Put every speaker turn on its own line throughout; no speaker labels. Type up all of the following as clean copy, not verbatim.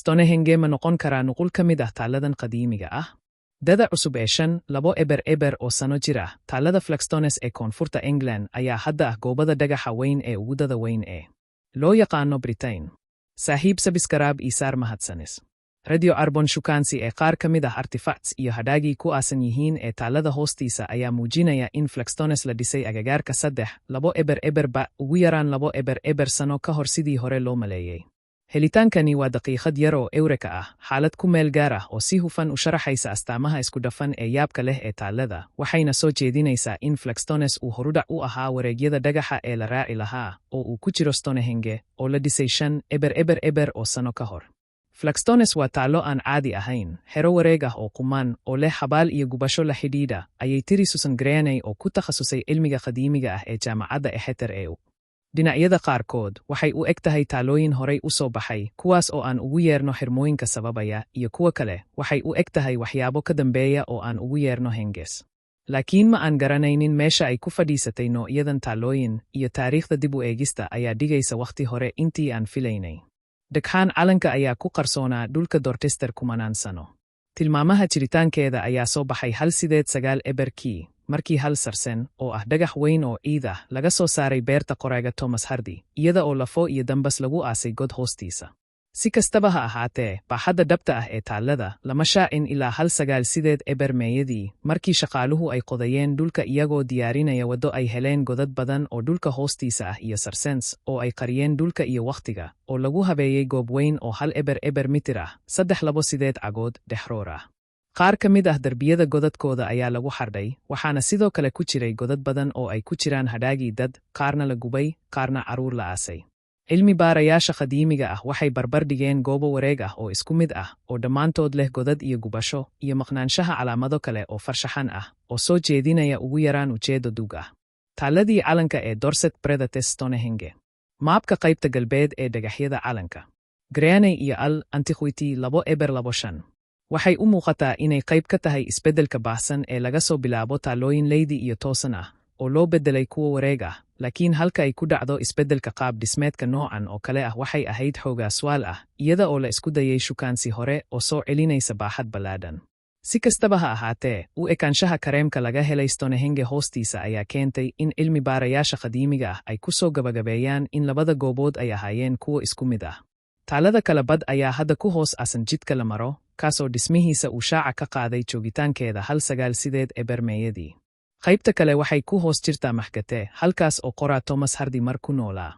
Stonehenge ma noqon karaa nuqul ka mid ah taaladan qadiimiga ah? Dada cusub ee 5,200 oo sano jir ah, taalada Flagstones ee koonfurta England ayaa hadda ah goobada dhagaxa weyn ee ugu dada weyn ee loo yaqaano Britain. Saaxiib sabiskaraab isaar mahadsanis. Radio Arbon shukaansi ee qaar ka mid ah artifacts iyo hadhaagii ku aasan yihiin ee taalada hoostiisa ayaa muujinaya in Flagstones la dhisay agagaarka 3,200 ugu yaraan 2,200 sano ka hor sidii hore loo maleeyay. Helitaankani waa daqiiqad yar oo Eureka ah, xaalad ku meel gaar ah oo si hufan u sharaxaysa astaamaha isku dhafan ee yaabka leh ee taalada, waxayna soo jeedinaysaa in Flagstones uu horudhac u ahaa wareegyada dhagaxa ee la raaci lahaa, oo uu ku jiro Stonehenge, oo la dhisay 5,200 oo sano ka hor. Flagstones waa taalo aan caadi ahayn, xero wareeg ah oo quman, oo leh xabaal iyo gubasho la xidhiidha, ayay tiri Susan Graney oo ku takhasusay cilmiga qadiimiga ah ee jaamacadda Exeter ee dhinacyada qaarkood waxay u eg tahay taalooyin horay u soo baxay, kuwaas oo aan ugu yeerno xirmooyinka sababaya, iyo kuwa kale waxay u eg tahay waxyaabo ka dambeeya oo aan ugu yeerno henges. Laakiin ma aan garanaynin meesha ay ku fadhiisatay noocyadan taalooyin, iyo taariikhda dib u eegista ayaa dhigaysa wakhti hore intii aan filaynay. Dhagxaan calanka ayaa ku qarsoonaa dhulka Dorchester kumanaan sano. Tilmaamaha jiritaankeeda ayaa soo baxay 1,800 markii hal sarsen, oo ah dhagax weyn oo ciid ah, laga soo saaray beerta qoraaga Thomas Hardy, iyada oo lafo iyo dambas lagu aasay god hoostiisa. Si kastaba ha ahaatee, baaxadda dhabta ah ee taalada lama shaacin ilaa 1,900 meeyadii, markii shaqaaluhu ay qodayeen dhulka iyagoo diyaarinaya waddo ay heleen godad badan oo dhulka hoostiisa ah iyo sarsens, oo ay qariyeen dhulka iyo wakhtiga, oo lagu habeeyey goob weyn oo 1,000 mitir ah, 328 cagood dhexroor ah. Qaar ka mid ah darbiyada godadkooda ayaa lagu xardhay, waxaana sidoo kale ku jiray godad badan oo ay ku jiraan hadhaagii dad, qaarna la gubay, qaarna carruur la aasay. Cilmi baarayaasha qadiimiga ah waxay barbar dhigeen goobo wareeg ah oo isku mid ah, oo dhammaantood leh godad iyo gubasho, iyo maqnaanshaha calaamado kale oo farshaxan ah, oo soo jeedinaya ugu yaraan ujeedo dug ah. Taaladii calanka ee Dorset Predatest Stonehenge. Maabka qaybta galbeed ee dhagaxyada calanka. Graney iyo Antiquity 225. Waxay u muuqataa inay qayb ka tahay isbeddelka baahsan ee laga soo bilaabo taalooyin leydi iyo toosan ah, oo loo beddelay kuwa wareeg ah, laakiin halka ay ku dhacdo isbeddelka qaab dhismeedka noocan oo kale ah waxay ahayd xoogaa su'aal ah, iyada oo la isku dayay shukaansi hore oo soo celinaysa baaxad ballaadhan. Si kastaba ha ahaatee, u ekaanshaha kareemka laga helay Stonehenge hoostiisa ayaa keentay in cilmi baarayaasha qadiimiga ah ay ku soo gabagabeeyaan in labada goobood ay ahaayeen kuwo isku mid ah. Taalada kala bad ayaa hadda ku hoos aasan jidka la maro, kaasoo dhismihiisa uu shaaca ka qaaday joogitaankeeda 1,900 meeyadii. Qaybta kale waxay ku hoos jirtaa Maxkate, halkaas oo qoraa Thomas Hardy mar ku noolaa.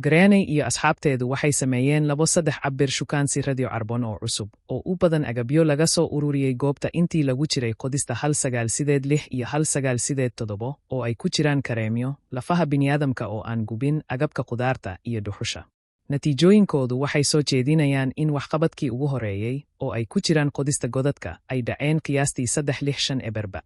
Graney iyo asxaabteedu waxay sameeyeen 2-3 cabir shukaansi Radio Arbon oo cusub, oo u badan agabyo laga soo ururiyey goobta intii lagu jiray qodista 1,906 iyo 1,907, oo ay ku jiraan kareemyo, lafaha bini'aadamka oo aan gubin, agabka qudaarta iyo dhuxusha. Natiijooyinkoodu waxay soo jeedinayaan in waxqabadkii ugu horeeyey, oo ay ku jiraan qodista godadka, ay dhaceen qiyaastii 365.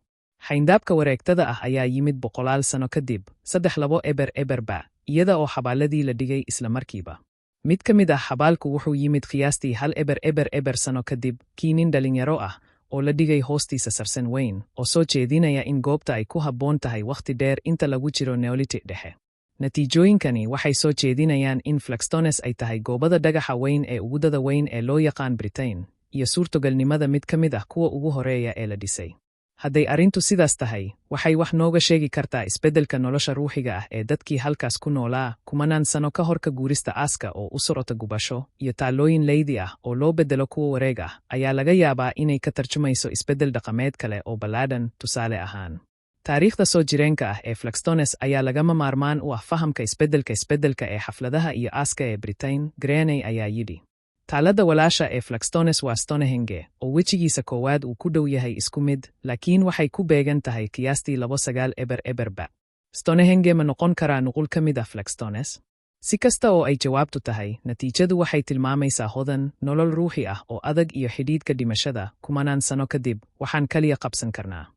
Xayndaabka wareegtada ah ayaa yimid 100 sano kadib, 3,200, iyada oo xabaaladii la dhigay isla markiiba. Mid ka mid ah xabaalku wuxuu yimid qiyaastii 1,000 sano kadib, kiinin dhalinyaro ah, oo la dhigay hoostiisa sarsen weyn, oo soo jeedinaya in goobta ay ku habboon tahay wakhti dheer inta lagu jiro Neolithic dhexe. Natiijooyinkani waxay soo jeedinayaan in Flagstones ay tahay goobada dhagaxa weyn ee ugu dada weyn ee loo yaqaan Britain, iyo suurtogalnimada mid ka mid ah kuwa ugu horeeya ee la dhisay. Hadday arrintu sidaas tahay, waxay wax nooga sheegi kartaa isbeddelka nolosha ruuxiga ah ee dadkii halkaas ku noolaa kumanaan sano ka hor ka guurista aaska oo u socota gubasho, iyo taalooyin leydi ah oo loo beddelo kuwa wareeg ah, ayaa laga yaabaa inay ka tarjumayso isbeddel dhaqameed kale oo ballaadhan, tusaale ahaan. Taariikhda soo jireenka ah ee Flagstones ayaa lagama maarmaan u ah fahamka isbeddelka ee xafladaha iyo aaska ee Britain. Graney ayaa yidhi. Taalada walaasha ee Flagstones waa Stonehenge, oo wejigiisa koowaad uu ku dhow yahay isku mid, laakiin waxay ku beegan tahay qiyaastii 2,900. Stonehenge ma noqon karaa nuqul ka mid ah Flagstones? Si kasta oo ay jawaabtu tahay, natiijadu waxay tilmaamaysaa hodan, nolol ruuxi ah oo adag iyo xidhiidhka dhimashada, kumanaan sano kadib, waxaan kaliya qabsan karnaa.